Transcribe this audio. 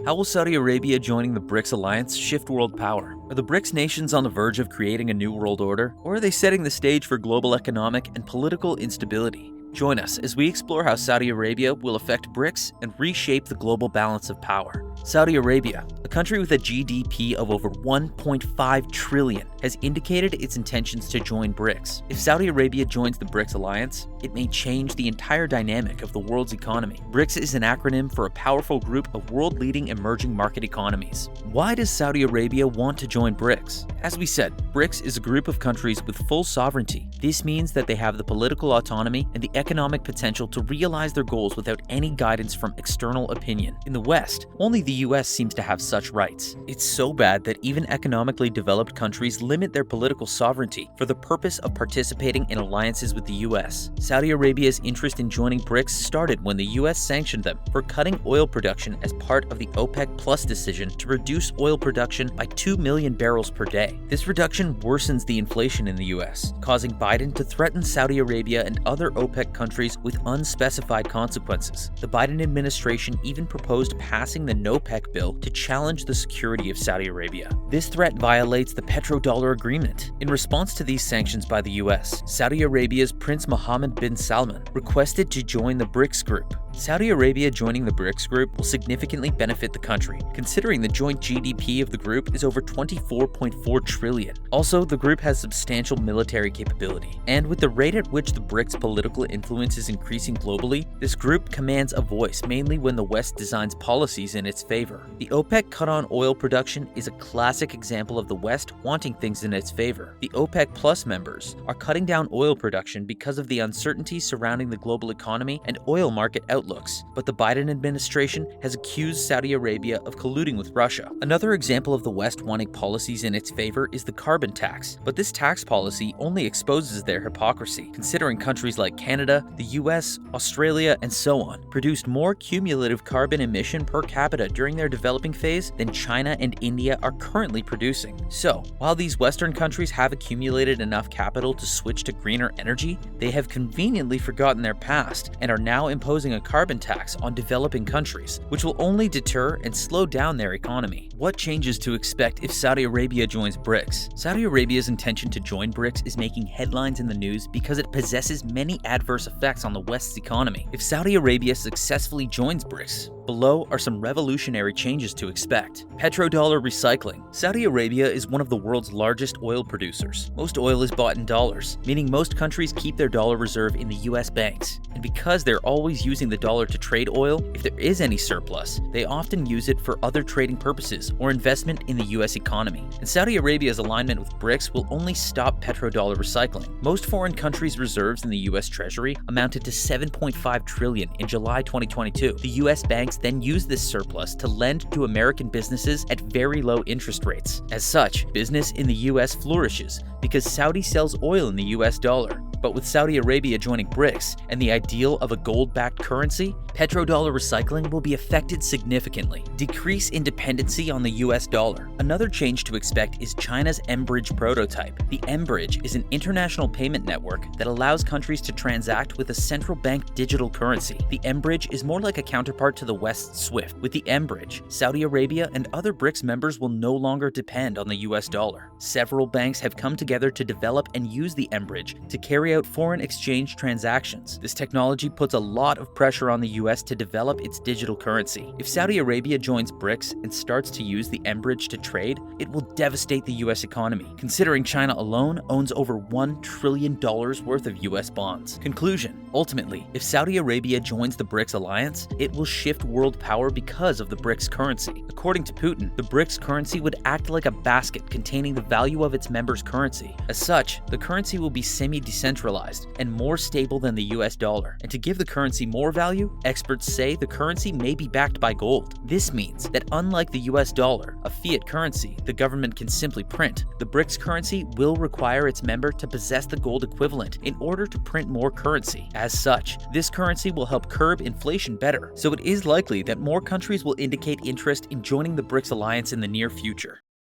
How will Saudi Arabia joining the BRICS alliance shift world power? Are the BRICS nations on the verge of creating a new world order? Or are they setting the stage for global economic and political instability? Join us as we explore how Saudi Arabia will affect BRICS and reshape the global balance of power. Saudi Arabia, a country with a GDP of over 1.5 trillion, has indicated its intentions to join BRICS. If Saudi Arabia joins the BRICS alliance, it may change the entire dynamic of the world's economy. BRICS is an acronym for a powerful group of world-leading emerging market economies. Why does Saudi Arabia want to join BRICS? As we said, BRICS is a group of countries with full sovereignty. This means that they have the political autonomy and the economic potential to realize their goals without any guidance from external opinion. In the West, only the US seems to have such rights. It's so bad that even economically developed countries limit their political sovereignty for the purpose of participating in alliances with the US. Saudi Arabia's interest in joining BRICS started when the US sanctioned them for cutting oil production as part of the OPEC Plus decision to reduce oil production by 2 million barrels per day. This reduction worsens the inflation in the US, causing Biden to threaten Saudi Arabia and other OPEC countries with unspecified consequences. The Biden administration even proposed passing the NOPEC bill to challenge the security of Saudi Arabia. This threat violates the petrodollar agreement. In response to these sanctions by the US, Saudi Arabia's Prince Mohammed bin Salman requested to join the BRICS group. Saudi Arabia joining the BRICS group will significantly benefit the country, considering the joint GDP of the group is over 24.4 trillion. Also, the group has substantial military capability. And with the rate at which the BRICS political influence is increasing globally, this group commands a voice mainly when the West designs policies in its favor. The OPEC cut on oil production is a classic example of the West wanting things in its favor. The OPEC Plus members are cutting down oil production because of the uncertainty surrounding the global economy and oil market outlooks, but the Biden administration has accused Saudi Arabia of colluding with Russia. Another example of the West wanting policies in its favor is the carbon tax, but this tax policy only exposes their hypocrisy, considering countries like Canada, the US, Australia, and so on produced more cumulative carbon emission per capita during their developing phase than China and India are currently producing. So, while these Western countries have accumulated enough capital to switch to greener energy, they have conveniently forgotten their past and are now imposing a carbon tax on developing countries, which will only deter and slow down their economy. What changes to expect if Saudi Arabia joins BRICS? Saudi Arabia's intention to join BRICS is making headlines in the news because it possesses many adverse effects on the West's economy. If Saudi Arabia successfully joins BRICS, below are some revolutionary changes to expect. Petrodollar recycling. Saudi Arabia is one of the world's largest oil producers. Most oil is bought in dollars, meaning most countries keep their dollar reserve in the US banks. And because they're always using the dollar to trade oil, if there is any surplus, they often use it for other trading purposes or investment in the US economy. And Saudi Arabia's alignment with BRICS will only stop petrodollar recycling. Most foreign countries' reserves in the US Treasury amounted to 7.5 trillion in July 2022. The US banks then use this surplus to lend to American businesses at very low interest rates. As such, business in the US flourishes because Saudi sells oil in the US dollar. But with Saudi Arabia joining BRICS and the ideal of a gold-backed currency, petrodollar recycling will be affected significantly. Decrease in dependency on the US dollar. Another change to expect is China's mBridge prototype. The mBridge is an international payment network that allows countries to transact with a central bank digital currency. The mBridge is more like a counterpart to the West's SWIFT. With the mBridge, Saudi Arabia and other BRICS members will no longer depend on the US dollar. Several banks have come together to develop and use the mBridge to carry out foreign exchange transactions. This technology puts a lot of pressure on the US to develop its digital currency. If Saudi Arabia joins BRICS and starts to use the mBridge to trade, it will devastate the US economy, considering China alone owns over $1 trillion worth of US bonds. Conclusion: ultimately, if Saudi Arabia joins the BRICS alliance, it will shift world power because of the BRICS currency. According to Putin, the BRICS currency would act like a basket containing the value of its members' currency. As such, the currency will be semi-decentralized and more stable than the US dollar. And to give the currency more value, experts say the currency may be backed by gold. This means that unlike the US dollar, a fiat currency the government can simply print, the BRICS currency will require its member to possess the gold equivalent in order to print more currency. As such, this currency will help curb inflation better, so it is likely that more countries will indicate interest in joining the BRICS alliance in the near future.